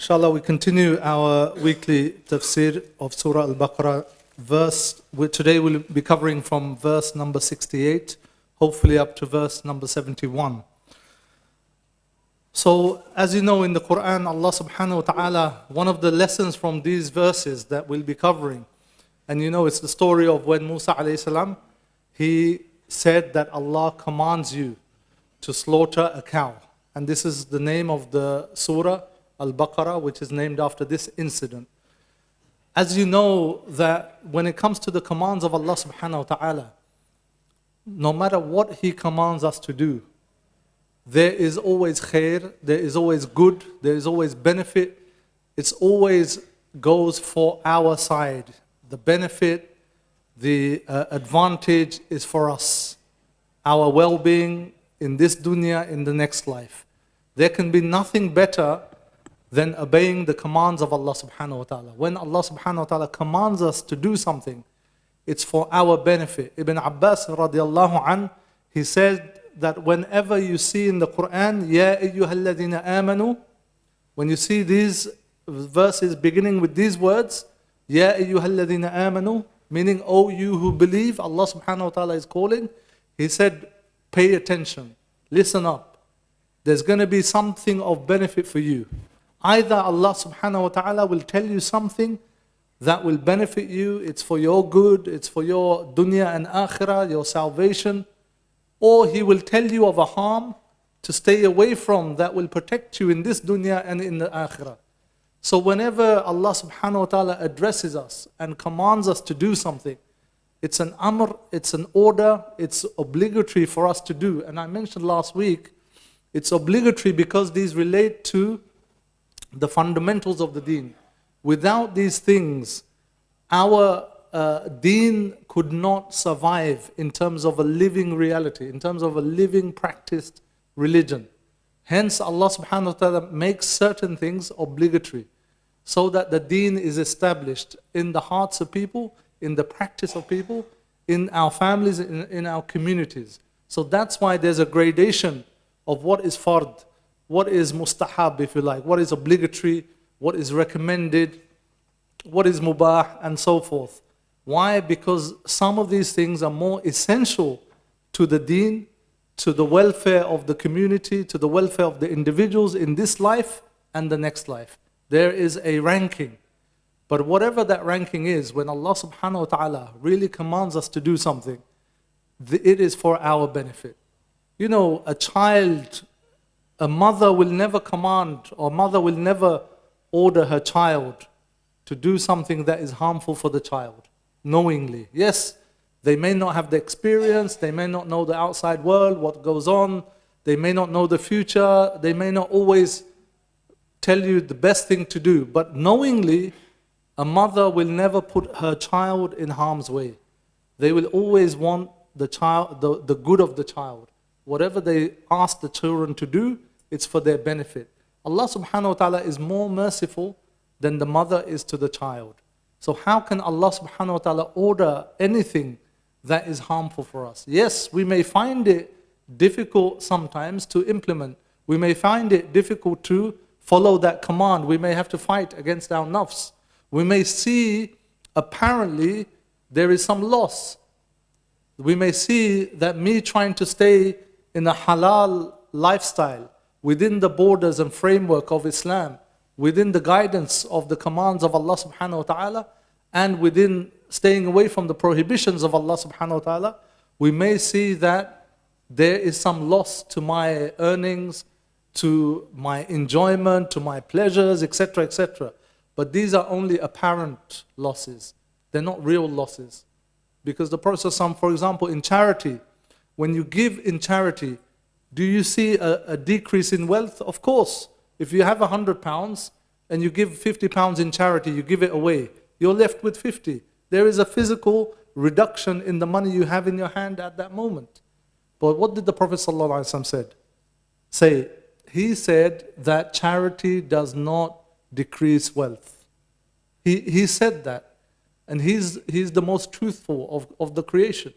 Inshallah, we continue our weekly tafsir of Surah Al-Baqarah today we'll be covering from verse number 68, hopefully up to verse number 71. So, as you know, in the Quran, Allah subhanahu wa ta'ala, one of the lessons from these verses that we'll be covering, and you know, it's the story of when Musa alayhi salam, he said that Allah commands you to slaughter a cow. And this is the name of the surah, Al-Baqarah, which is named after this incident. As you know, that when it comes to the commands of Allah subhanahu wa ta'ala, no matter what He commands us to do, there is always khair, there is always good, there is always benefit. It's always goes for our side. The benefit, the advantage is for us. Our well-being in this dunya, in the next life. There can be nothing better than obeying the commands of Allah subhanahu wa ta'ala. When Allah subhanahu wa ta'ala commands us to do something, it's for our benefit. Ibn Abbas radiallahu an, he said that whenever you see in the Quran, Ya ayyuhalladhina amanu, when you see these verses beginning with these words, Ya ayyuhalladhina amanu, meaning, oh you who believe, Allah subhanahu wa ta'ala is calling, he said, pay attention, listen up. There's going to be something of benefit for you. Either Allah subhanahu wa ta'ala will tell you something that will benefit you, it's for your good, it's for your dunya and akhirah, your salvation, or He will tell you of a harm to stay away from that will protect you in this dunya and in the akhirah. So whenever Allah subhanahu wa ta'ala addresses us and commands us to do something, it's an amr, it's an order, it's obligatory for us to do. And I mentioned last week, it's obligatory because these relate to the fundamentals of the deen. Without these things, our deen could not survive in terms of a living reality, in terms of a living practiced religion. Hence Allah subhanahu wa ta'ala makes certain things obligatory so that the deen is established in the hearts of people, in the practice of people, in our families, in our communities. So that's why there's a gradation of what is fard, what is mustahab, if you like, what is obligatory, what is recommended, what is mubah, and so forth. Why? Because some of these things are more essential to the deen, to the welfare of the community, to the welfare of the individuals in this life and the next life. There is a ranking. But whatever that ranking is, when Allah subhanahu wa ta'ala really commands us to do something, it is for our benefit. You know, a mother will never command, or mother will never order her child to do something that is harmful for the child, knowingly. Yes, they may not have the experience, they may not know the outside world, what goes on, they may not know the future, they may not always tell you the best thing to do, but knowingly, a mother will never put her child in harm's way. They will always want the child, the good of the child. Whatever they ask the children to do, it's for their benefit. Allah subhanahu wa ta'ala is more merciful than the mother is to the child. So how can Allah subhanahu wa ta'ala order anything that is harmful for us? Yes, we may find it difficult sometimes to implement. We may find it difficult to follow that command. We may have to fight against our nafs. We may see apparently there is some loss. We may see that me trying to stay in a halal lifestyle within the borders and framework of Islam, within the guidance of the commands of Allah subhanahu wa ta'ala, and within staying away from the prohibitions of Allah subhanahu wa ta'ala, we may see that there is some loss to my earnings, to my enjoyment, to my pleasures, etc., etc. But these are only apparent losses. They're not real losses. Because the Prophet, for example, in charity, when you give in charity, do you see a decrease in wealth? Of course. If you have £100 and you give £50 in charity, you give it away, you're left with 50. There is a physical reduction in the money you have in your hand at that moment. But what did the Prophet ﷺ say? He said that charity does not decrease wealth. He said that. And he's the most truthful of the creation.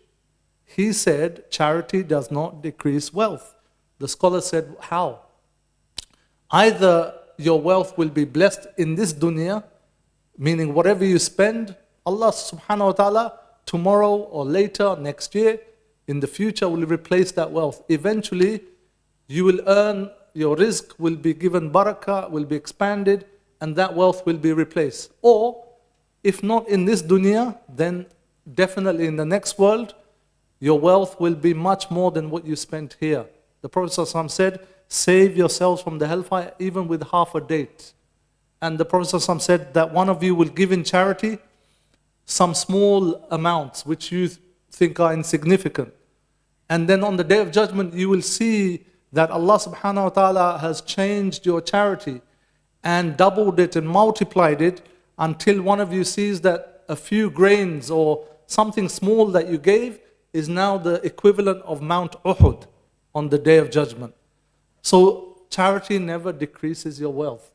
He said charity does not decrease wealth. The scholar said, how? Either your wealth will be blessed in this dunya, meaning whatever you spend, Allah subhanahu wa ta'ala tomorrow or later, next year, in the future will replace that wealth. Eventually, you will earn, your rizq will be given barakah, will be expanded, and that wealth will be replaced. Or, if not in this dunya, then definitely in the next world, your wealth will be much more than what you spent here. The Prophet ﷺ said, save yourselves from the hellfire even with half a date. And the Prophet ﷺ said that one of you will give in charity some small amounts which you think are insignificant. And then on the Day of Judgment, you will see that Allah subhanahu wa ta'ala has changed your charity and doubled it and multiplied it until one of you sees that a few grains or something small that you gave is now the equivalent of Mount Uhud on the Day of Judgment. So charity never decreases your wealth.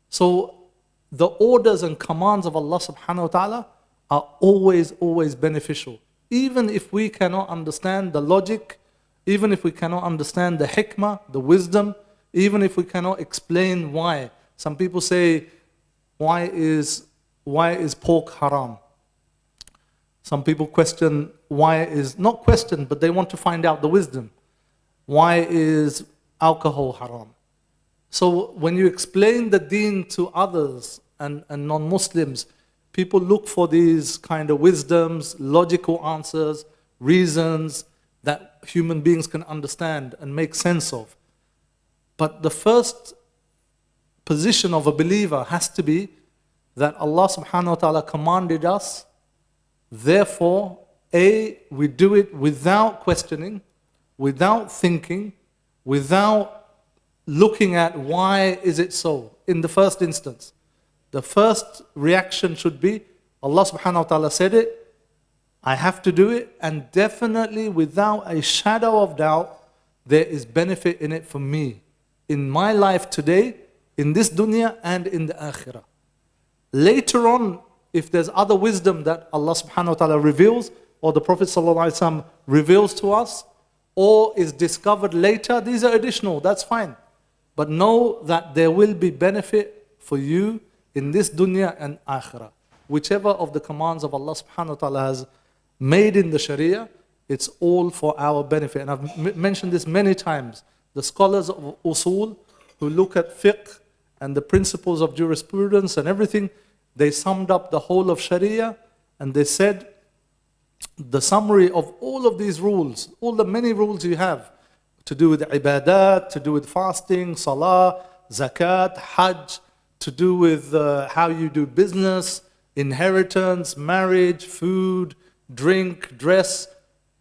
So the orders and commands of Allah subhanahu wa ta'ala are always beneficial. Even if we cannot understand the logic, even if we cannot understand the hikmah, the wisdom, even if we cannot explain why. Some people say, why is pork haram? Some people question not question, but they want to find out the wisdom. Why is alcohol haram? So when you explain the deen to others and non-Muslims, people look for these kind of wisdoms, logical answers, reasons that human beings can understand and make sense of. But the first position of a believer has to be that Allah subhanahu wa ta'ala commanded us, therefore, we do it without questioning, without thinking, without looking at why is it so in the first instance. The first reaction should be, Allah subhanahu wa ta'ala said it, I have to do it, and definitely without a shadow of doubt, there is benefit in it for me, in my life today, in this dunya and in the akhirah. Later on, if there's other wisdom that Allah subhanahu wa ta'ala reveals, or the Prophet sallallahu alaihi wasallam reveals to us, or is discovered later, these are additional, that's fine. But know that there will be benefit for you in this dunya and akhirah. Whichever of the commands of Allah subhanahu wa ta'ala has made in the Sharia, it's all for our benefit. And I've mentioned this many times. The scholars of usul who look at fiqh and the principles of jurisprudence and everything, they summed up the whole of Sharia and they said the summary of all of these rules, all the many rules you have to do with ibadat, to do with fasting, salah, zakat, hajj, to do with how you do business, inheritance, marriage, food, drink, dress.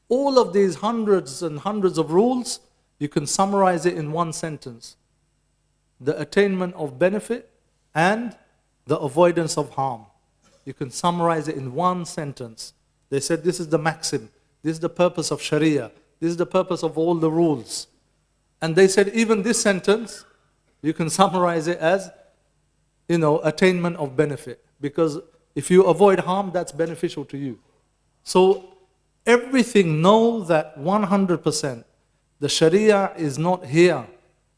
All of these hundreds and hundreds of rules, you can summarize it in one sentence. The attainment of benefit and the avoidance of harm. You can summarize it in one sentence. They said this is the maxim, this is the purpose of Sharia, this is the purpose of all the rules. And they said even this sentence, you can summarize it as, attainment of benefit. Because if you avoid harm, that's beneficial to you. So everything, know that 100%, the Sharia is not here.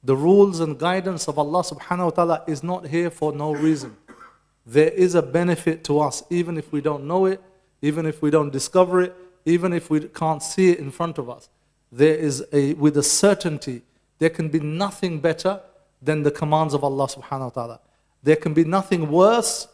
The rules and guidance of Allah subhanahu wa ta'ala is not here for no reason. There is a benefit to us, even if we don't know it, even if we don't discover it, even if we can't see it in front of us. There is with a certainty, there can be nothing better than the commands of Allah subhanahu wa ta'ala. There can be nothing worse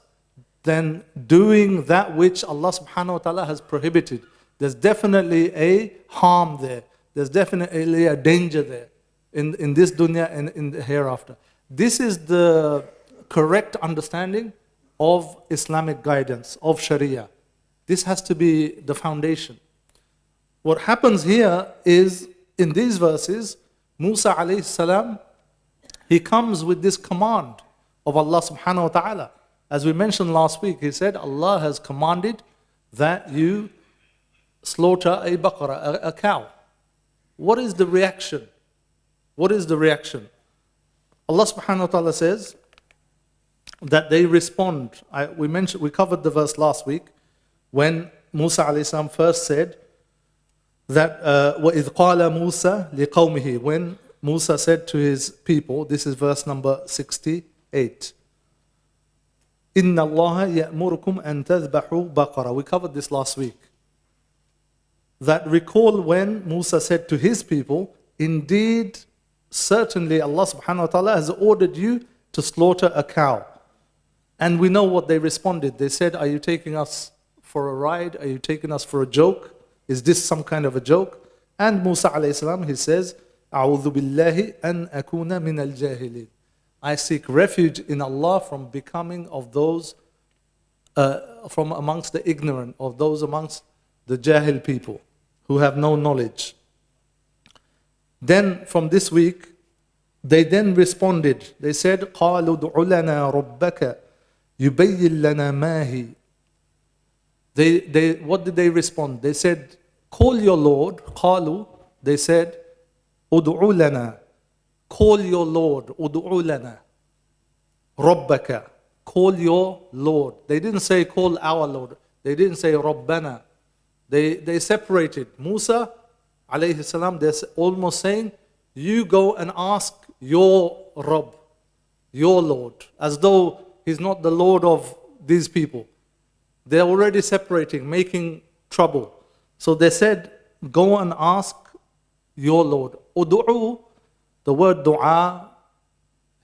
than doing that which Allah subhanahu wa ta'ala has prohibited. There's definitely a harm there. There's definitely a danger there in this dunya and in the hereafter. This is the correct understanding of Islamic guidance, of Sharia. This has to be the foundation. What happens here is, in these verses, Musa alayhi salam, he comes with this command of Allah subhanahu wa ta'ala. As we mentioned last week, he said, Allah has commanded that you slaughter a baqarah, a cow. What is the reaction? What is the reaction? Allah subhanahu wa ta'ala says that they respond. We covered the verse last week when Musa alayhi salam first said that وَإِذْ قَالَ مُوسَى لِقَوْمِهِ, when Musa said to his people, this is verse number 60 8. Inna Allah ya'murukum an tadhbahu Baqarah. We covered this last week. That recall when Musa said to his people, indeed, certainly Allah subhanahu wa ta'ala has ordered you to slaughter a cow. And we know what they responded. They said, are you taking us for a ride? Are you taking us for a joke? Is this some kind of a joke? And Musa alayhi salam, he says, أعوذ بالله أن أكون من الجاهلين. I seek refuge in Allah from becoming of those, from amongst the ignorant, of those amongst the jahil people who have no knowledge. Then from this week, they then responded. They said, قالوا ادع لنا ربك يبين لنا ما هي. What did they respond? They said, call your Lord. قالوا, they said, ادع لنا. Call your Lord. ادع لنا. ربك. Call your Lord. They didn't say call our Lord. They didn't say ربنا. They separated. Musa alayhi salam, they're almost saying, you go and ask your Rabb, your Lord, as though he's not the Lord of these people. They're already separating, making trouble. So they said, go and ask your Lord. Udu'u, the word dua,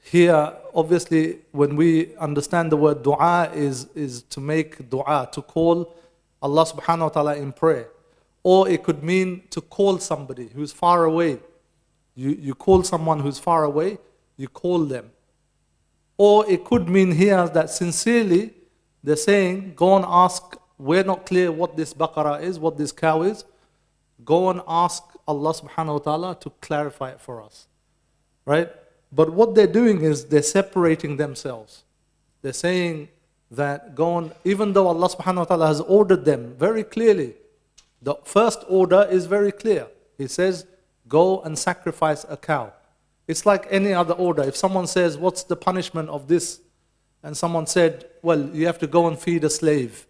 here, obviously, when we understand the word dua is to make dua, to call Allah subhanahu wa ta'ala in prayer. Or it could mean to call somebody who's far away. You call someone who's far away, you call them. Or it could mean here that sincerely, they're saying, go and ask, we're not clear what this Baqarah is, what this cow is. Go and ask Allah subhanahu wa ta'ala to clarify it for us. Right? But what they're doing is they're separating themselves. They're saying that go on, even though Allah subhanahu wa ta'ala has ordered them very clearly, the first order is very clear. He says, go and sacrifice a cow. It's like any other order. If someone says, what's the punishment of this? And someone said, well, you have to go and feed a slave.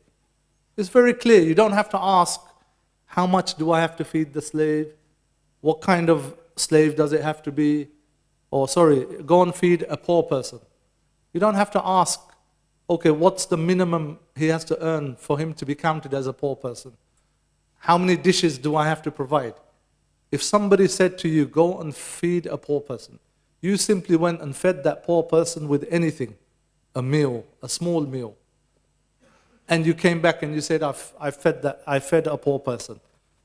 It's very clear. You don't have to ask, how much do I have to feed the slave? What kind of slave does it have to be? Or sorry, go and feed a poor person. You don't have to ask, okay, what's the minimum he has to earn for him to be counted as a poor person? How many dishes do I have to provide? If somebody said to you, go and feed a poor person, you simply went and fed that poor person with anything, a meal, a small meal. And you came back and you said, I fed a poor person.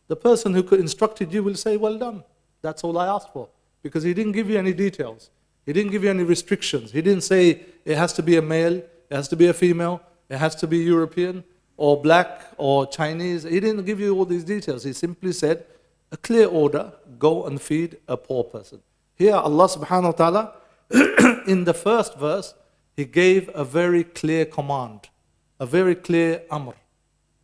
The person who instructed you will say, well done. That's all I asked for. Because he didn't give you any details. He didn't give you any restrictions. He didn't say it has to be a male, it has to be a female, it has to be European or black or Chinese. He didn't give you all these details. He simply said, a clear order, go and feed a poor person. Here Allah subhanahu wa ta'ala, in the first verse, He gave a very clear command, a very clear amr.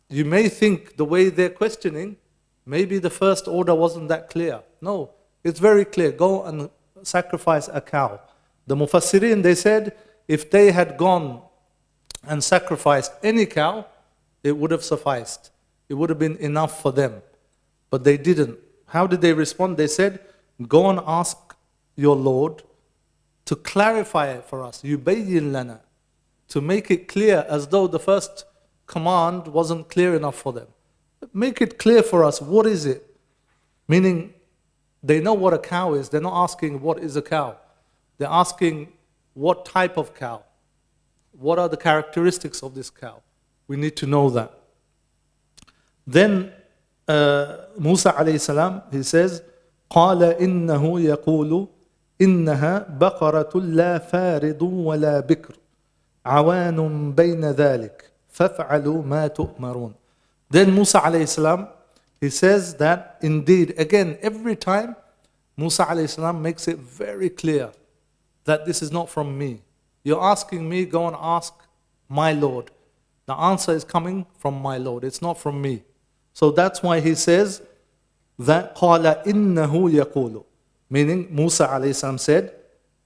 You may think the way they're questioning, maybe the first order wasn't that clear. No, it's very clear. Go and sacrifice a cow. The Mufassirin, they said, if they had gone and sacrificed any cow, it would have sufficed. It would have been enough for them. But they didn't. How did they respond? They said, go and ask your Lord to clarify it for us. Yubayyin lana. To make it clear, as though the first command wasn't clear enough for them. Make it clear for us, what is it? Meaning, they know what a cow is. They're not asking what is a cow. They're asking what type of cow. What are the characteristics of this cow? We need to know that. Then Musa alayhi salam, he says, قال إنه يقول إنها بقرة لا فارض ولا بكر عوان بين ذلك فافعلوا ما تؤمرون. Then Musa alayhi salam, he says that indeed, again, every time Musa alayhi salam makes it very clear that this is not from me. You're asking me, go and ask my Lord. The answer is coming from my Lord. It's not from me. So that's why he says that قال إنه يقول, meaning Musa alayhi salam said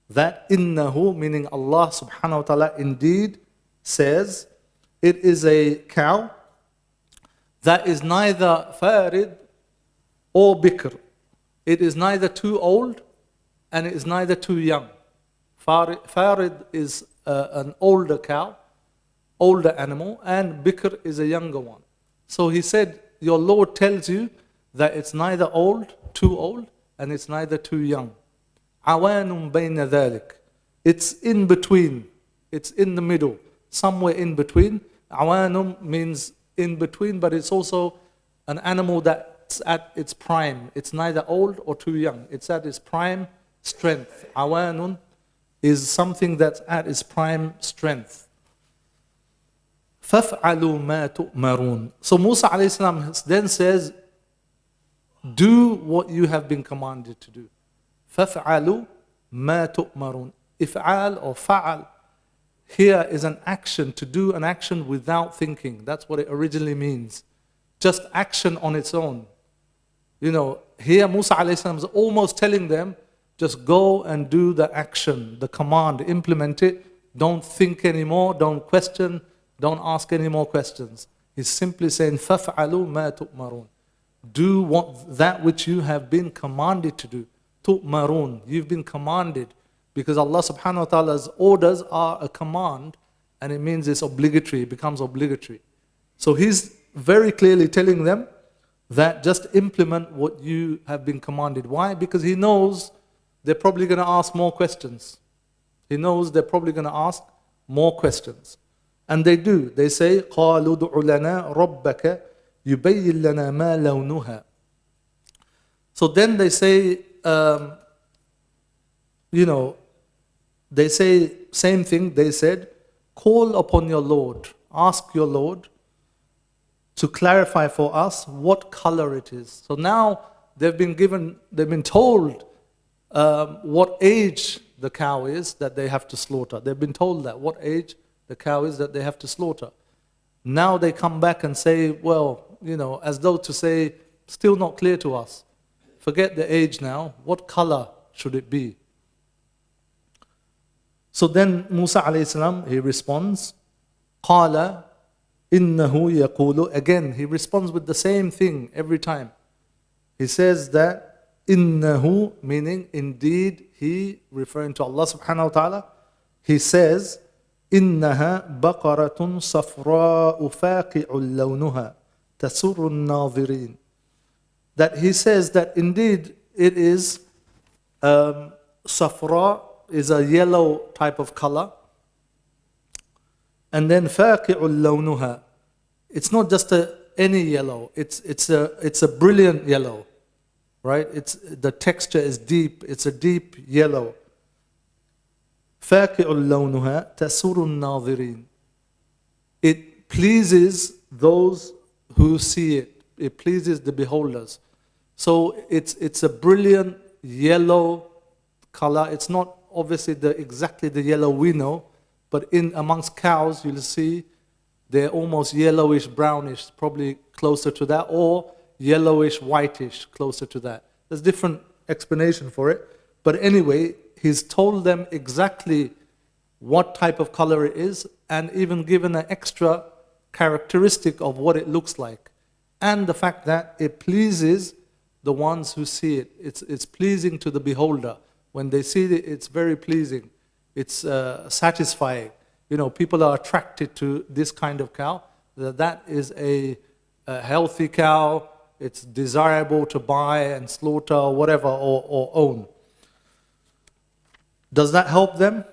that innahu, meaning Allah subhanahu wa ta'ala indeed says it is a cow that is neither farid or bikr. It is neither too old and it is neither too young. Farid is an older cow, older animal, and bikr is a younger one. So he said, your Lord tells you that it's neither too old, and it's neither too young. عوان بين ذلك. It's in between. It's in the middle, somewhere in between. Awanum means in between, but it's also an animal that's at its prime. It's neither old or too young. It's at its prime strength. Awanun is something that's at its prime strength. فَافْعَلُوا مَا تُؤْمَرُونَ. So Musa alayhi salam then says, do what you have been commanded to do. فَافْعَلُوا مَا تُؤْمَرُونَ. If'al or fa'al here is an action, to do an action without thinking. That's what it originally means. Just action on its own. You know, here Musa alayhi salam is almost telling them, just go and do the action, the command, implement it. Don't think anymore, don't question, don't ask any more questions. He's simply saying, فَافْعَلُوا مَا تُؤْمَرُونَ. Do that which you have been commanded to do. تُؤْمَرُونَ. You've been commanded. Because Allah subhanahu wa ta'ala's orders are a command, and it means it's obligatory, it becomes obligatory. So he's very clearly telling them that just implement what you have been commanded. Why? Because he knows they're probably going to ask more questions. He knows they're probably going to ask more questions. And they do. They say, قَالُوا دُعُ لَنَا رَبَّكَ يُبَيِّن لَنَا مَا لَوْنُهَا. So then they say, they say same thing. They said, call upon your Lord, ask your Lord to clarify for us what color it is. So now they've been told what age the cow is that they have to slaughter. They've been told that, what age the cow is that they have to slaughter. Now they come back and say, well, as though to say, still not clear to us. Forget the age now, what color should it be? So then Musa alayhi salam, he responds, قَالَ إِنَّهُ يَقُولُ. Again, he responds with the same thing every time. He says that, إِنَّهُ, meaning indeed, he, referring to Allah subhanahu wa ta'ala, he says, إِنَّهَا بَقَرَةٌ صَفْرَاءُ فَاقِعُ لَوْنُهَا تَسُرُّ النَّاظِرِينَ. That he says that indeed it is safra, is a yellow type of color. And then فَاقِعُ لَوْنُهَا. It's not just any yellow, it's a brilliant yellow. Right? The texture is deep, it's a deep yellow. فَاقِعُ لَوْنُهَا تَسُرُّ النَّاظِرِينَ. It pleases those who see it. It pleases the beholders. So it's a brilliant yellow color. It's not obviously exactly the yellow we know, but amongst cows you'll see they're almost yellowish, brownish, probably closer to that, or yellowish, whitish, closer to that. There's different explanation for it. But anyway, he's told them exactly what type of color it is, and even given an extra characteristic of what it looks like. And the fact that it pleases the ones who see it. It's pleasing to the beholder. When they see it, it's very pleasing. It's satisfying. People are attracted to this kind of cow. That is a healthy cow. It's desirable to buy and slaughter or whatever, or own. Does that help them?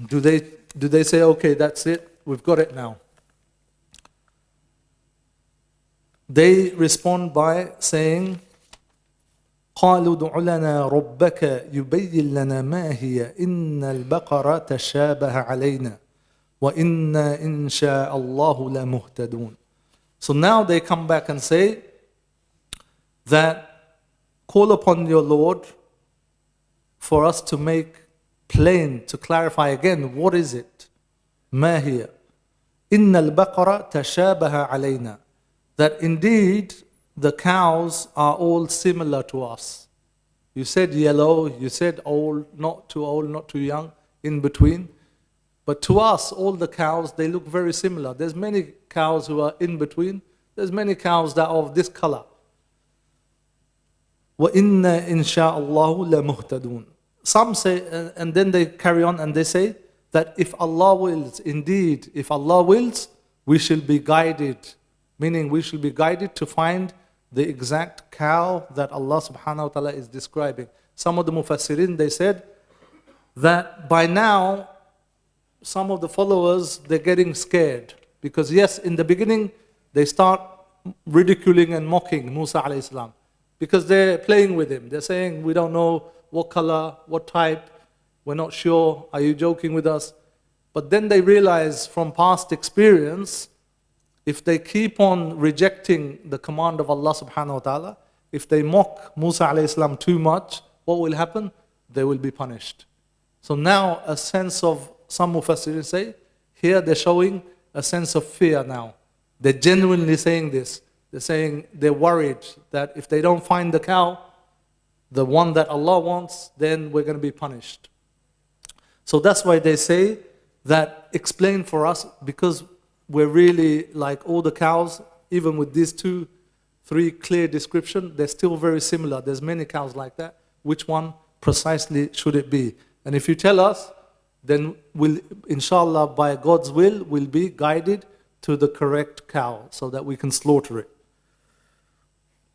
Do they say, okay, that's it, we've got it now? They respond by saying, قالوا ادع لنا ربك يبين لنا ما هي إن البقرة تشابه علينا وإنا إن شاء الله لمهتدون. So now they come back and say that call upon your Lord for us to make plain, to clarify again, what is it? ما هي إن البقرة تشابه علينا. That indeed the cows are all similar to us. You said yellow, you said old, not too young, in between. But to us, all the cows, they look very similar. There's many cows who are in between. There's many cows that are of this color. وَإِنَّا إِنْ شَاءَ اللَّهُ لَمُهْتَدُونَ. Some say, and then they carry on and they say, that if Allah wills, indeed, if Allah wills, we shall be guided. Meaning we shall be guided to find the exact cow that Allah subhanahu wa ta'ala is describing. Some of the mufassirin, they said that by now, some of the followers, they're getting scared. Because yes, in the beginning, they start ridiculing and mocking Musa alayhi salam. Because they're playing with him. They're saying, we don't know what color, what type, we're not sure, are you joking with us? But then they realize from past experience, if they keep on rejecting the command of Allah subhanahu wa ta'ala, if they mock Musa alayhi salam too much, what will happen? They will be punished. So now a sense of, some mufassirin say, here they're showing a sense of fear now. They're genuinely saying this. They're saying they're worried that if they don't find the cow, the one that Allah wants, then we're going to be punished. So that's why they say that explain for us, because we're really like all the cows, even with these 2, 3 clear description, they're still very similar. There's many cows like that. Which one precisely should it be? And if you tell us, then we'll, inshallah, by God's will, we'll be guided to the correct cow so that we can slaughter it.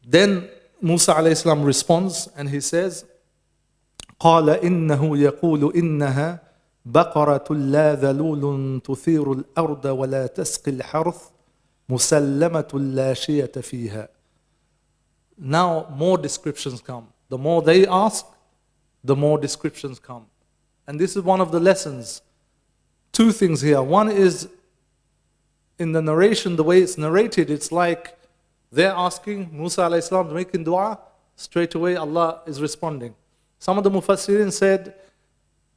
Then Musa alayhi salam responds and he says, قال إنه يقول إنها بقرة لا ذلول تثير الأرض ولا تسقي الحرث مسلمة لا شية فيها. Now more descriptions come. The more they ask, the more descriptions come. And this is one of the lessons. 2 things here. One is in the narration, the way it's narrated, it's like they're asking, Musa alayhi salam making dua, straight away Allah is responding. Some of the mufassirin said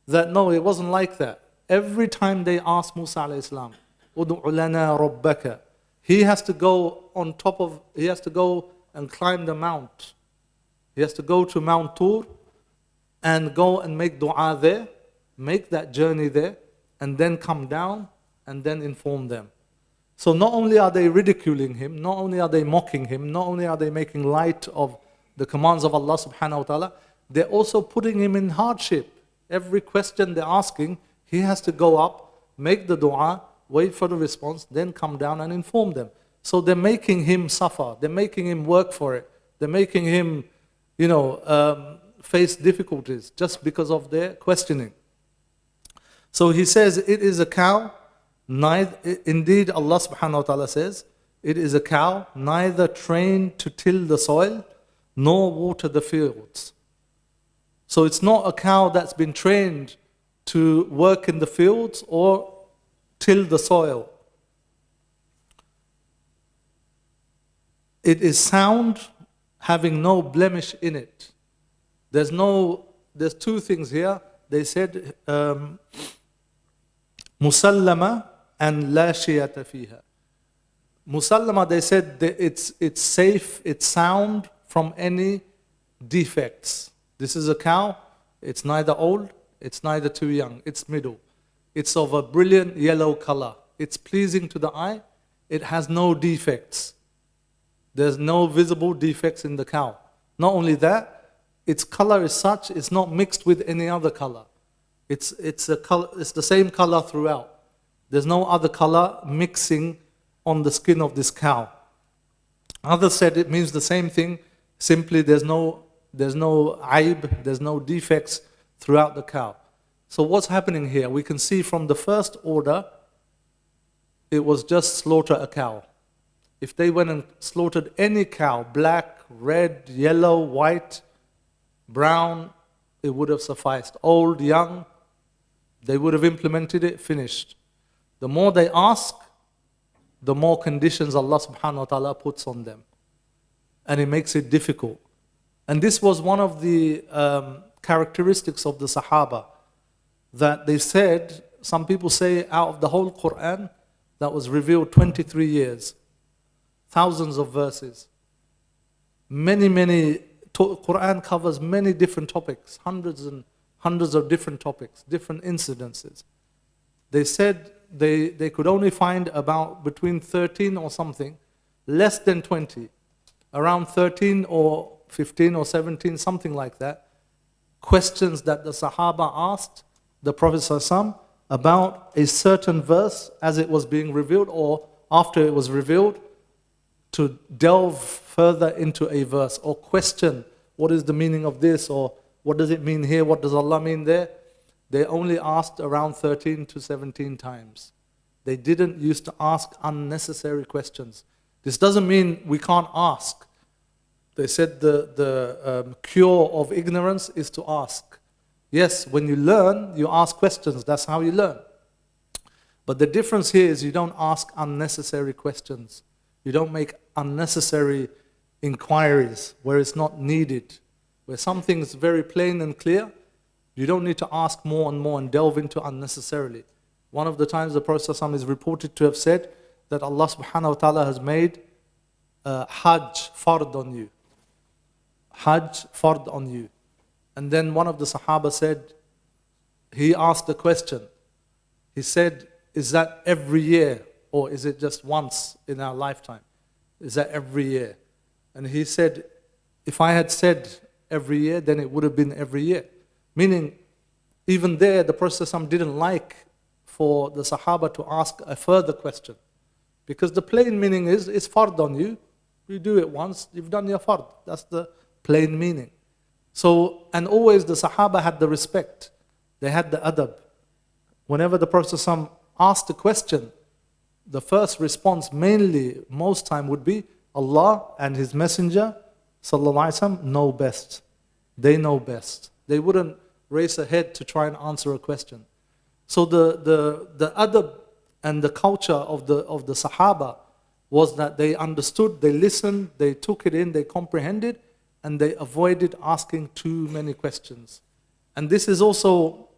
that no, it wasn't like that. Every time they asked Musa alayhi salam, Udu'u lana rabbaka, he has to go on top of, he has to go and climb the mount. He has to go to Mount Tur and go and make dua there, make that journey there, and then come down and then inform them. So not only are they ridiculing him, not only are they mocking him, not only are they making light of the commands of Allah subhanahu wa ta'ala, they're also putting him in hardship. Every question they're asking, he has to go up, make the dua, wait for the response, then come down and inform them. So they're making him suffer, they're making him work for it, they're making him, face difficulties just because of their questioning. So he says, it is a cow, indeed Allah subhanahu wa ta'ala says, it is a cow neither trained to till the soil nor water the fields. So it's not a cow that's been trained to work in the fields or till the soil. It is sound, having no blemish in it. There's 2 things here. They said, musallama and la shiyata fiha. Musallama, they said that it's safe, it's sound from any defects. This is a cow, it's neither old, it's neither too young, it's middle. It's of a brilliant yellow color. It's pleasing to the eye, it has no defects. There's no visible defects in the cow. Not only that, its color is such, it's not mixed with any other color. It's the same color throughout. There's no other color mixing on the skin of this cow. Others said it means the same thing, simply there's no aib, there's no defects throughout the cow. So what's happening here? We can see from the first order, it was just slaughter a cow. If they went and slaughtered any cow, black, red, yellow, white, brown, it would have sufficed. Old, young, they would have implemented it, finished. The more they ask, the more conditions Allah subhanahu wa ta'ala puts on them. And it makes it difficult. And this was one of the characteristics of the Sahaba, that they said, some people say out of the whole Quran that was revealed 23 years, thousands of verses, Quran covers many different topics, hundreds and hundreds of different topics, different incidences. They said they could only find about between 13 or something, less than 20, around 13 or 15 or 17, something like that, questions that the Sahaba asked the Prophet ﷺ about a certain verse as it was being revealed or after it was revealed, to delve further into a verse or question what is the meaning of this, or what does it mean here, what does Allah mean there. They only asked around 13 to 17 times. They didn't used to ask unnecessary questions. This doesn't mean we can't ask. They said the cure of ignorance is to ask. Yes, when you learn, you ask questions. That's how you learn. But the difference here is you don't ask unnecessary questions. You don't make unnecessary inquiries where it's not needed. Where something's very plain and clear, you don't need to ask more and more and delve into unnecessarily. One of the times the Prophet ﷺ is reported to have said that Allah subhanahu wa ta'ala has made Hajj fard on you. Hajj fard on you. And then one of the Sahaba said, he asked a question. He said, is that every year or is it just once in our lifetime? Is that every year? And he said, if I had said every year, then it would have been every year. Meaning, even there, the Prophet ﷺ didn't like for the Sahaba to ask a further question. Because the plain meaning is, it's fard on you. You do it once, you've done your fard. That's the plain meaning. So, and always the Sahaba had the respect. They had the adab. Whenever the Prophet ﷺ asked a question, the first response mainly, most time would be, Allah and His Messenger, sallallahu alaihi wasallam, know best. They know best. They wouldn't raise a head to try and answer a question. So the adab and the culture of the Sahaba was that they understood, they listened, they took it in, they comprehended, and they avoided asking too many questions. And this is also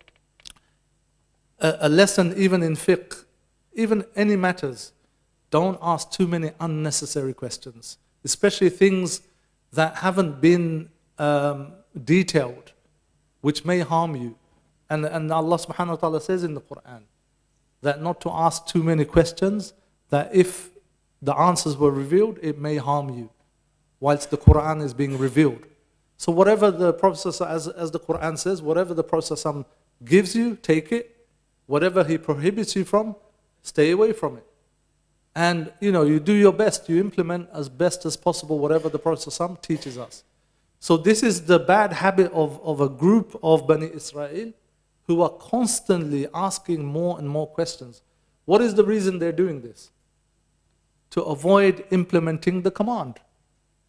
a lesson even in fiqh, even any matters. Don't ask too many unnecessary questions, especially things that haven't been detailed, which may harm you. And Allah subhanahu wa ta'ala says in the Quran that not to ask too many questions, that if the answers were revealed, it may harm you, whilst the Quran is being revealed. So whatever the Prophet, as the Quran says, whatever the Prophet gives you, take it. Whatever he prohibits you from, stay away from it. And you do your best, you implement as best as possible whatever the Prophet teaches us. So this is the bad habit of a group of Bani Israel who are constantly asking more and more questions. What is the reason they're doing this? To avoid implementing the command.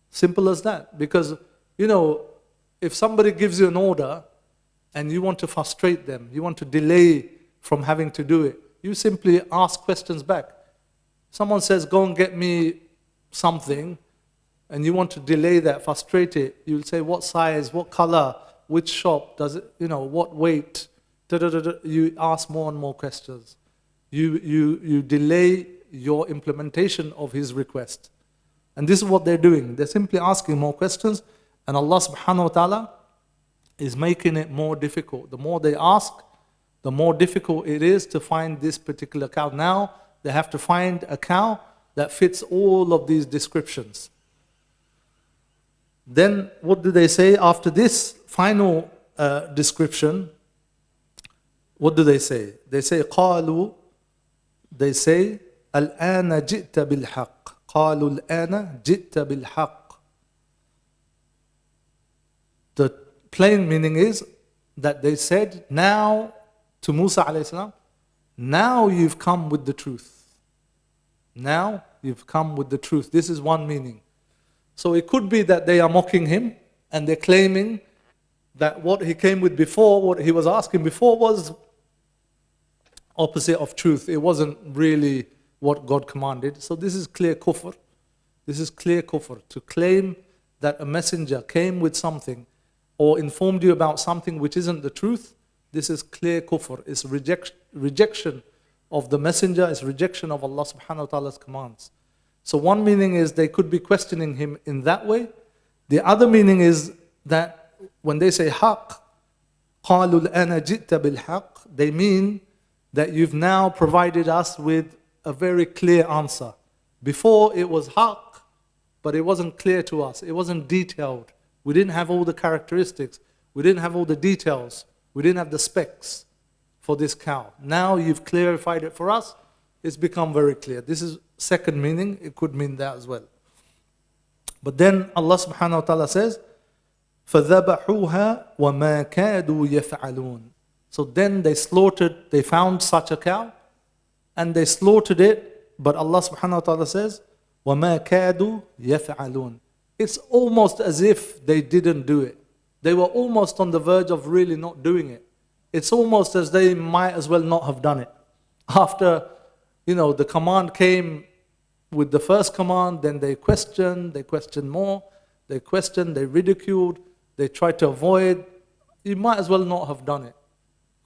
Simple as that. Because, if somebody gives you an order and you want to frustrate them, you want to delay from having to do it, you simply ask questions back. Someone says, go and get me something, and you want to delay that, frustrate it, you'll say, what size, what color, which shop, does it, what weight, You ask more and more questions. You delay your implementation of his request. And this is what they're doing. They're simply asking more questions, and Allah subhanahu wa ta'ala is making it more difficult. The more they ask, the more difficult it is to find this particular cow. Now, they have to find a cow that fits all of these descriptions. Then, what do they say after this final description? What do they say? They say, قالوا, they say, الآن جئت بالحق. قالوا الآن جئت بالحق. The plain meaning is that they said, now, to Musa alayhi salam, now you've come with the truth. Now you've come with the truth. This is one meaning. So it could be that they are mocking him and they're claiming that what he came with before, what he was asking before, was opposite of truth. It wasn't really what God commanded. So this is clear kufr. This is clear kufr. To claim that a messenger came with something or informed you about something which isn't the truth, this is clear kufr. It's rejection of the messenger, it's rejection of Allah subhanahu wa ta'ala's commands. So one meaning is they could be questioning him in that way. The other meaning is that when they say haqq, قَالُوا الْآنَ جِئْتَ بِالْحَقِّ, they mean that you've now provided us with a very clear answer. Before it was haqq, but it wasn't clear to us. It wasn't detailed. We didn't have all the characteristics. We didn't have all the details. We didn't have the specs. for this cow. Now you've clarified it for us. It's become very clear. This is second meaning. It could mean that as well. But then Allah subhanahu wa ta'ala says, فَذَبَحُوهَا وَمَا كَادُوا يَفْعَلُونَ. So then they found such a cow, and they slaughtered it, but Allah subhanahu wa ta'ala says, وَمَا كَادُوا يَفْعَلُونَ. It's almost as if they didn't do it. They were almost on the verge of really not doing it. It's almost as they might as well not have done it. After, the command came with the first command, then they questioned more, they ridiculed, they tried to avoid. You might as well not have done it.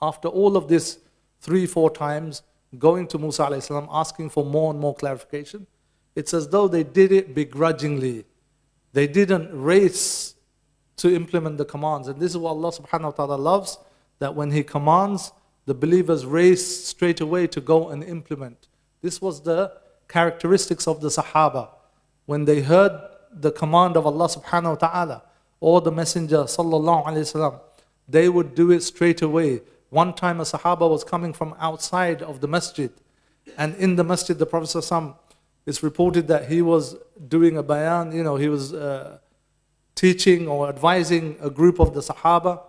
After all of this 3-4 times, going to Musa alayhi salam, asking for more and more clarification, it's as though they did it begrudgingly. They didn't race to implement the commands. And this is what Allah subhanahu wa ta'ala loves, that when He commands, the believers race straight away to go and implement. This was the characteristics of the Sahaba. When they heard the command of Allah subhanahu wa ta'ala or the Messenger sallallahu alayhi wasallam, they would do it straight away. One time a Sahaba was coming from outside of the masjid, and in the masjid the Prophet sallallahu alayhi wasallam, it's reported that he was doing a bayan, he was teaching or advising a group of the Sahaba,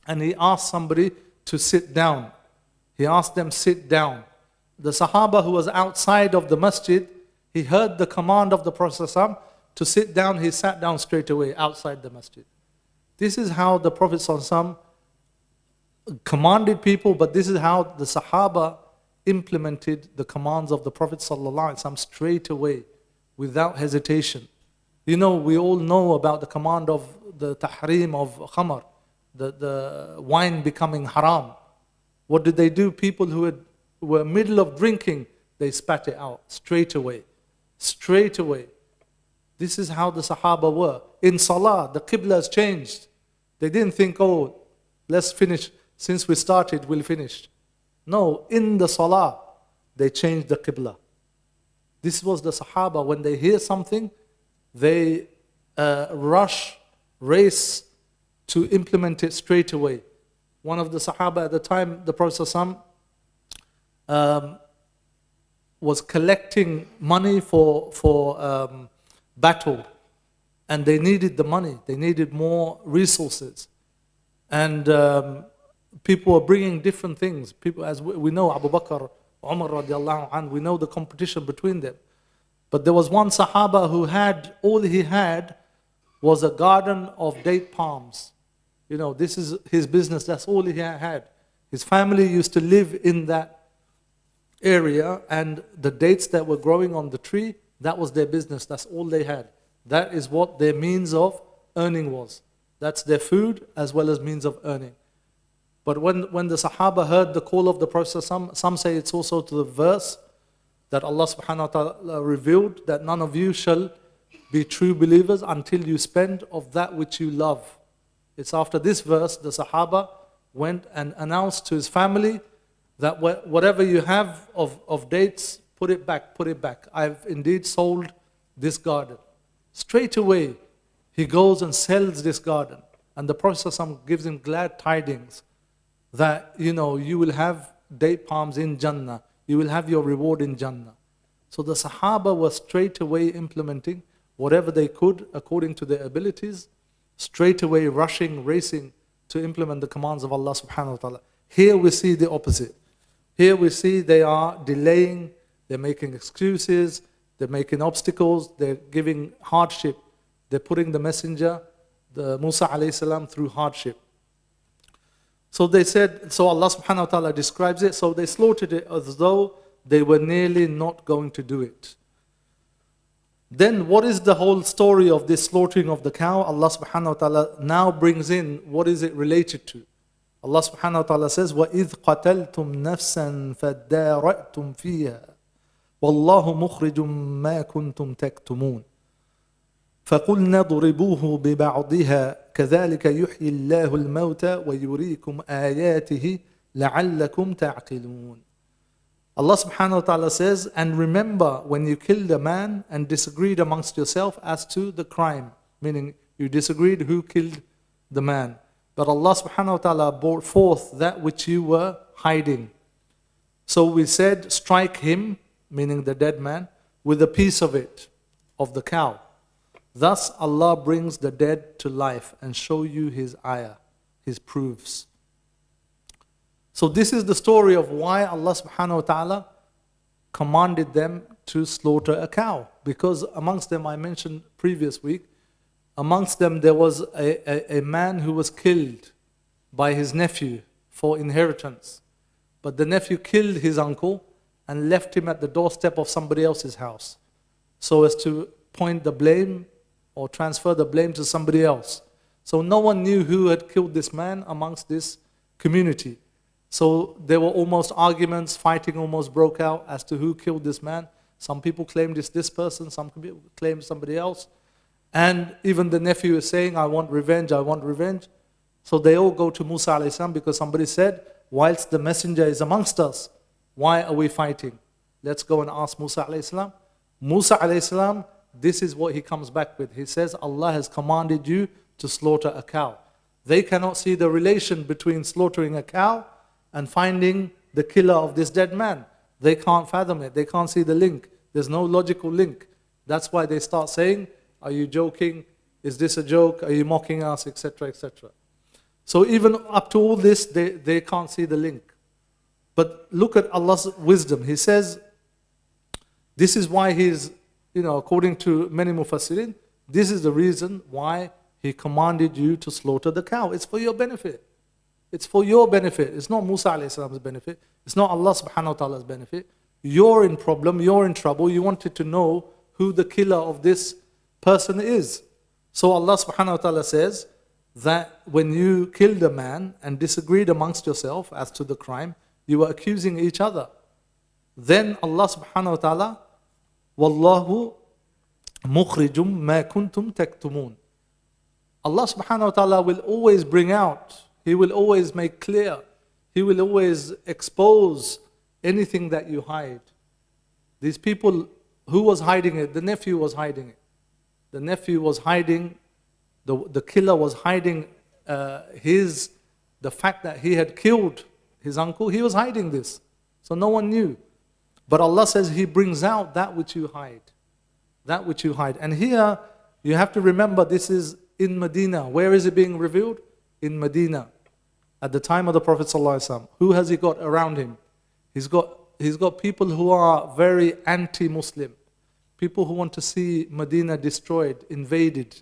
and he asked somebody to sit down. He asked them, sit down. The Sahaba who was outside of the masjid, he heard the command of the Prophet ﷺ to sit down. He sat down straight away outside the masjid. This is how the Prophet ﷺ commanded people, but this is how the Sahaba implemented the commands of the Prophet ﷺ straight away, without hesitation. We all know about the command of the tahrim of khamar, the wine becoming haram. What did they do? People who were middle of drinking, they spat it out straight away. Straight away. This is how the Sahaba were. In Salah, the Qibla has changed. They didn't think, let's finish. Since we started, we'll finish. No, in the Salah, they changed the Qibla. This was the Sahaba. When they hear something, they race to implement it straight away. One of the Sahaba at the time, the Prophet was collecting money for battle, and they needed the money. They needed more resources, and people were bringing different things. People, as we know, Abu Bakr, Umar radiallahu anhu, we know the competition between them. But there was one Sahaba who all he had was a garden of date palms. This is his business. That's all he had. His family used to live in that area, and the dates that were growing on the tree, that was their business. That's all they had. That is what their means of earning was. That's their food as well as means of earning. But when the Sahaba heard the call of the Prophet, some say it's also to the verse that Allah subhanahu wa ta'ala revealed, that none of you shall be true believers until you spend of that which you love. It's after this verse, the Sahaba went and announced to his family that whatever you have of dates, put it back. I've indeed sold this garden. Straight away, he goes and sells this garden. And the Prophet ﷺ gives him glad tidings that, you will have date palms in Jannah. You will have your reward in Jannah. So the Sahaba were straight away implementing whatever they could according to their abilities, straight away racing to implement the commands of Allah subhanahu wa ta'ala. Here we see the opposite. Here we see they are delaying, they're making excuses, they're making obstacles, they're giving hardship. They're putting the messenger, the Musa alayhi salam, through hardship. So they said, so Allah subhanahu wa ta'ala describes it, so they slaughtered it as though they were nearly not going to do it. Then what is the whole story of this slaughtering of the cow? Allah subhanahu wa ta'ala now brings in what is it related to. Allah subhanahu wa ta'ala says, وَإِذْ قَتَلْتُمْ نَفْسًا فَادَّارَأْتُمْ فِيهَا وَاللَّهُ مُخْرِجٌ مَا كُنْتُمْ تَكْتُمُونَ فَقُلْنَا ضُرِبُوهُ بِبَعْضِهَا كَذَلِكَ يُحْيِي اللَّهُ الْمَوْتَى وَيُرِيكُمْ آيَاتِهِ لَعَلَّكُمْ تَعْقِلُونَ. Allah subhanahu wa ta'ala says, and remember when you killed a man and disagreed amongst yourself as to the crime, meaning you disagreed who killed the man. But Allah subhanahu wa ta'ala brought forth that which you were hiding. So we said, strike him, meaning the dead man, with a piece of it, of the cow. Thus Allah brings the dead to life and show you His ayah, His proofs. So this is the story of why Allah subhanahu wa ta'ala commanded them to slaughter a cow. Because amongst them, I mentioned previous week, amongst them there was a man who was killed by his nephew for inheritance. But the nephew killed his uncle and left him at the doorstep of somebody else's house, so as to point the blame or transfer the blame to somebody else. So no one knew who had killed this man amongst this community. So there were almost arguments, fighting almost broke out as to who killed this man. Some people claimed it's this person, some people claimed somebody else. And even the nephew is saying, I want revenge, I want revenge. So they all go to Musa alayhi salam because somebody said, whilst the messenger is amongst us, why are we fighting? Let's go and ask Musa alayhi salam. Musa alayhi salam, this is what he comes back with. He says, Allah has commanded you to slaughter a cow. They cannot see the relation between slaughtering a cow and finding the killer of this dead man. They can't fathom it. They can't see the link. There's no logical link. That's why they start saying, are you joking? Is this a joke? Are you mocking us? Etc., etc. So even up to all this, they can't see the link. But look at Allah's wisdom. He says, this is why He's, according to many mufassirin, this is the reason why He commanded you to slaughter the cow. It's for your benefit. It's for your benefit. It's not Musa alayhi salam's benefit. It's not Allah subhanahu wa ta'ala's benefit. You're in problem. You're in trouble. You wanted to know who the killer of this person is. So Allah subhanahu wa ta'ala says that when you killed a man and disagreed amongst yourself as to the crime, you were accusing each other. Then Allah subhanahu wa ta'ala, Wallahu mukhrijum ma kuntum taktumun. Allah subhanahu wa ta'ala will always bring out, He will always make clear, He will always expose anything that you hide. These people, who was hiding it? The nephew was hiding it. The nephew was hiding, the killer was hiding the fact that he had killed his uncle. He was hiding this. So no one knew. But Allah says He brings out that which you hide. That which you hide. And here, you have to remember, this is in Medina. Where is it being revealed? In Medina. At the time of the Prophet ﷺ. Who has he got around him? He's got people who are very anti-Muslim. People who want to see Medina destroyed, invaded.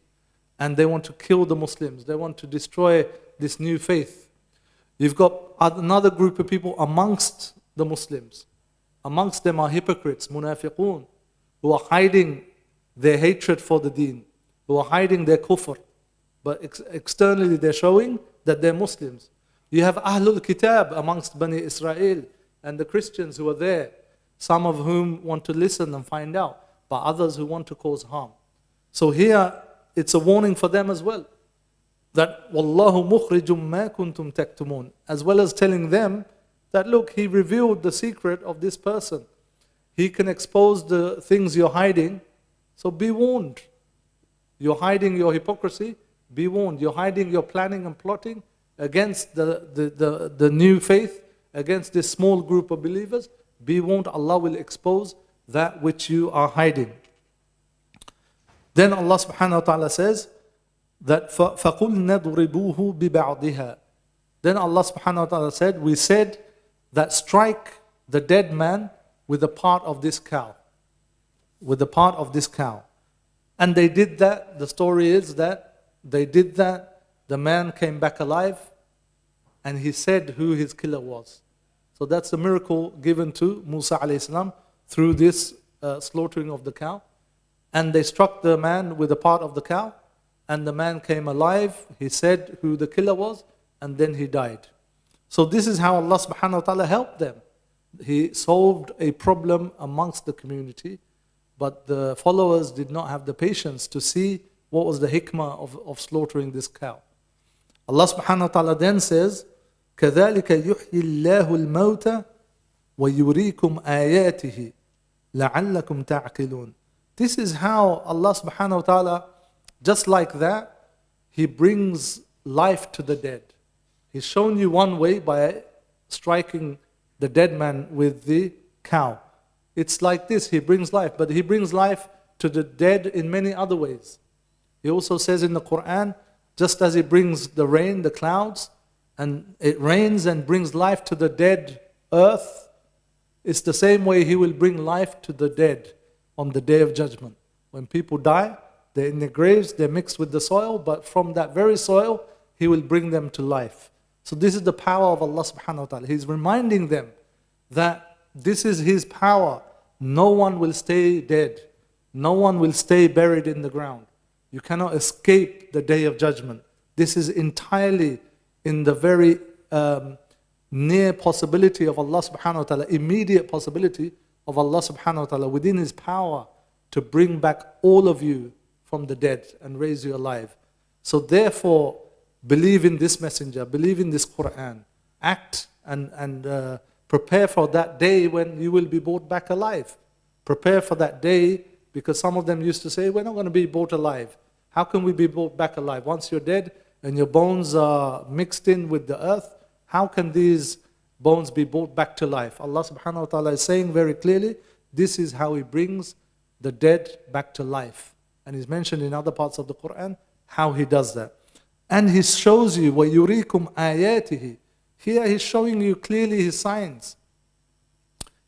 And they want to kill the Muslims. They want to destroy this new faith. You've got another group of people amongst the Muslims. Amongst them are hypocrites, munafiqun, who are hiding their hatred for the deen, who are hiding their kufr. But externally they're showing that they're Muslims. You have Ahlul Kitab amongst Bani Israel and the Christians who are there, some of whom want to listen and find out, but others who want to cause harm. So here it's a warning for them as well, that Wallahu mukhrijum ma kuntum taktumun, as well as telling them that look, He revealed the secret of this person. He can expose the things you're hiding, so be warned. You're hiding your hypocrisy, be warned. You're hiding your planning and plotting against the new faith, against this small group of believers, be warned, Allah will expose that which you are hiding. Then Allah subhanahu wa ta'ala says that فَقُلْنَا ضُرِبُوهُ بِبَعْضِهَا. Then Allah subhanahu wa ta'ala said, we said that strike the dead man with a part of this cow. With a part of this cow. And they did that. The story is that they did that. The man came back alive and he said who his killer was. So that's the miracle given to Musa alayhi salam through this slaughtering of the cow. And they struck the man with a part of the cow, and the man came alive. He said who the killer was, and then he died. So this is how Allah subhanahu wa ta'ala helped them. He solved a problem amongst the community, but the followers did not have the patience to see what was the hikmah of slaughtering this cow. Allah subhanahu wa ta'ala then says, كَذَلِكَ يُحْيِي اللَّهُ الْمَوْتَ وَيُرِيكُمْ آيَاتِهِ لَعَلَّكُمْ تَعْقِلُونَ. This is how Allah subhanahu wa ta'ala, just like that, He brings life to the dead. He's shown you one way by striking the dead man with the cow. It's like this, he brings life, but he brings life to the dead in many other ways. He also says in the Quran, just as he brings the rain, the clouds, and it rains and brings life to the dead earth, it's the same way he will bring life to the dead on the day of judgment. When people die, they're in their graves, they're mixed with the soil, but from that very soil, he will bring them to life. So this is the power of Allah subhanahu wa ta'ala. He's reminding them that this is His power. No one will stay dead. No one will stay buried in the ground. You cannot escape the day of judgment. This is entirely in the very near possibility of Allah subhanahu wa ta'ala, immediate possibility of Allah subhanahu wa ta'ala within His power to bring back all of you from the dead and raise you alive. So therefore, believe in this messenger, believe in this Quran, act and prepare for that day when you will be brought back alive. Prepare for that day, because some of them used to say, we're not going to be brought alive. How can we be brought back alive? Once you're dead and your bones are mixed in with the earth, how can these bones be brought back to life? Allah subhanahu wa ta'ala is saying very clearly, this is how He brings the dead back to life. And He's mentioned in other parts of the Quran how He does that. And He shows you, وَيُرِيكُمْ آيَاتِهِ. Here He's showing you clearly His signs.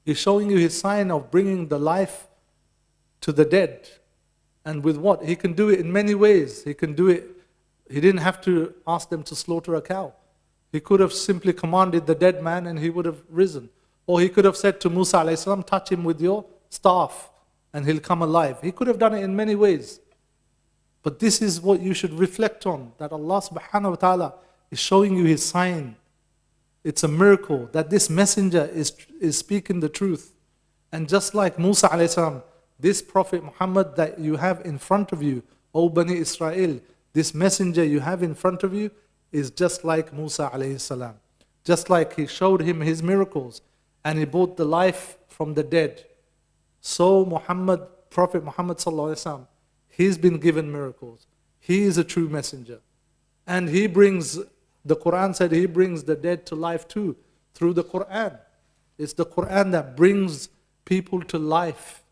He's showing you His sign of bringing the life to the dead. And with what? He can do it in many ways. He can do it. He didn't have to ask them to slaughter a cow. He could have simply commanded the dead man and he would have risen. Or he could have said to Musa alayhi salam, touch him with your staff and he'll come alive. He could have done it in many ways. But this is what you should reflect on, that Allah subhanahu wa ta'ala is showing you His sign. It's a miracle that this messenger is speaking the truth. And just like Musa alayhi salam, this Prophet Muhammad that you have in front of you, O Bani Israel, this messenger you have in front of you is just like Musa alayhi salam. Just like he showed him his miracles and he brought the life from the dead. So Prophet Muhammad sallallahu alaihi wasallam, he's been given miracles. He is a true messenger. And he brings, the Quran said he brings the dead to life too, through the Quran. It's the Quran that brings people to life.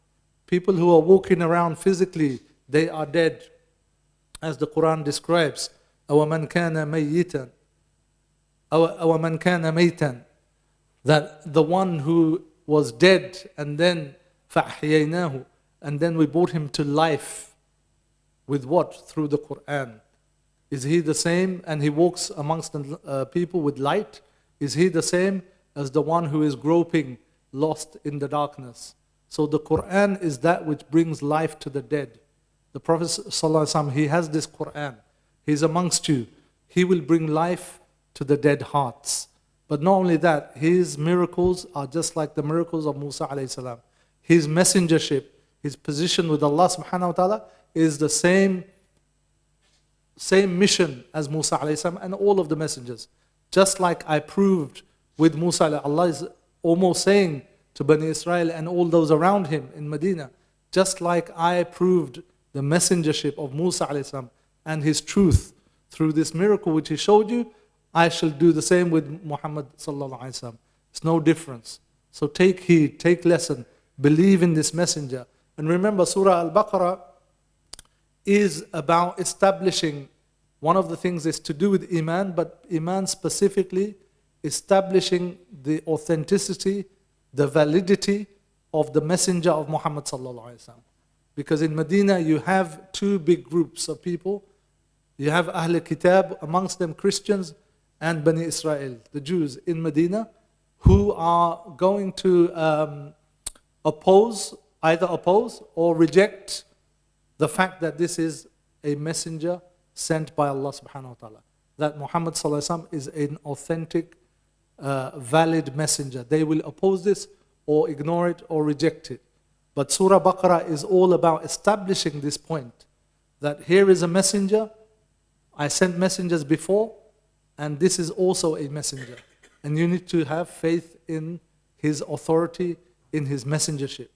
People who are walking around physically, they are dead. As the Quran describes, أَوَمَنْ كَانَ مَيِّتًا أَوَمَنْ كَانَ مَيْتًا, that the one who was dead and then فَأَحْيَيْنَاهُ, and then we brought him to life. With what? Through the Quran. Is he the same and he walks amongst the people with light? Is he the same as the one who is groping, lost in the darkness? So the Quran is that which brings life to the dead. The Prophet ﷺ, he has this Quran. He's amongst you. He will bring life to the dead hearts. But not only that, his miracles are just like the miracles of Musa alayhi salam. His messengership, his position with Allah subhanahu wa ta'ala is the same mission as Musa alayhi salam and all of the messengers. Just like I proved with Musa, Allah is almost saying to Bani Israel and all those around him in Medina, just like I proved the messengership of Musa alayhi salam and his truth through this miracle which he showed you, I shall do the same with Muhammad sallallahu alaihi wasallam. It's no difference. So take heed, take lesson, believe in this messenger. And remember, Surah Al-Baqarah is about establishing, one of the things is to do with Iman, but Iman specifically establishing the authenticity, the validity of the messenger of Muhammad sallallahu alaihi wasallam. Because in Medina you have two big groups of people. You have Ahl Kitab, amongst them Christians, and Bani Israel, the Jews in Medina, who are going to either oppose or reject the fact that this is a messenger sent by Allah subhanahu wa ta'ala. That Muhammad sallallahu alaihi wasallam is an authentic, valid messenger. They will oppose this or ignore it or reject it. But Surah Baqarah is all about establishing this point, that here is a messenger, I sent messengers before, and this is also a messenger. And you need to have faith in his authority, in his messengership.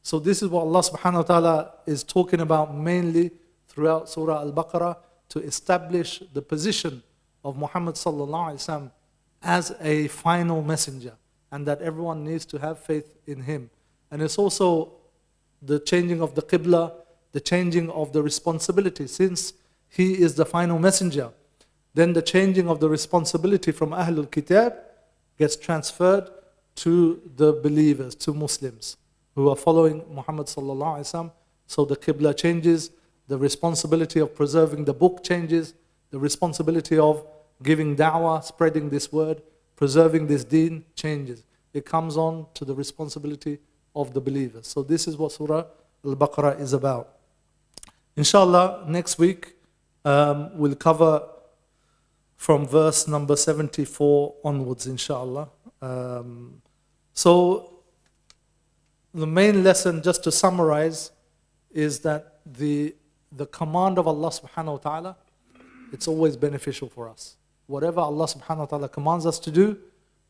So this is what Allah subhanahu wa ta'ala is talking about mainly throughout Surah Al-Baqarah, to establish the position of Muhammad sallallahu alaihi wasallam as a final messenger, and that everyone needs to have faith in him. And it's also the changing of the qibla, the changing of the responsibility. Since he is the final messenger, then the changing of the responsibility from Ahlul Kitab gets transferred to the believers, to Muslims who are following Muhammad sallallahu alaihi wasallam. So the qibla changes, the responsibility of preserving the book changes, the responsibility of giving da'wah, spreading this word, preserving this deen changes. It comes on to the responsibility of the believers. So this is what Surah Al-Baqarah is about. Inshallah, next week we'll cover from verse number 74 onwards, inshallah. So the main lesson, just to summarize, is that the command of Allah subhanahu wa ta'ala, it's always beneficial for us. Whatever Allah subhanahu wa ta'ala commands us to do,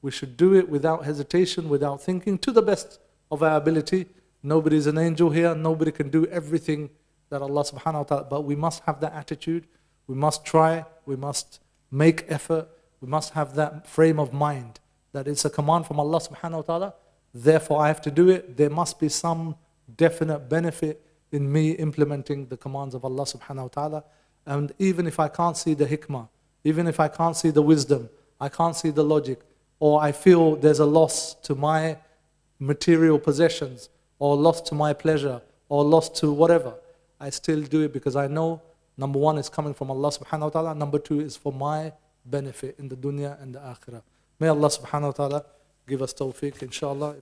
we should do it without hesitation, without thinking, to the best of our ability. Nobody is an angel here, nobody can do everything that Allah subhanahu wa ta'ala, but we must have that attitude, we must try, we must make effort, we must have that frame of mind, that it's a command from Allah subhanahu wa ta'ala, therefore I have to do it. There must be some definite benefit in me implementing the commands of Allah subhanahu wa ta'ala. And even if I can't see the hikmah, even if I can't see the wisdom, I can't see the logic, or I feel there's a loss to my material possessions, or loss to my pleasure, or loss to whatever, I still do it because I know, number one, it's coming from Allah subhanahu wa ta'ala, number two, is for my benefit in the dunya and the akhirah. May Allah subhanahu wa ta'ala give us tawfiq, inshallah.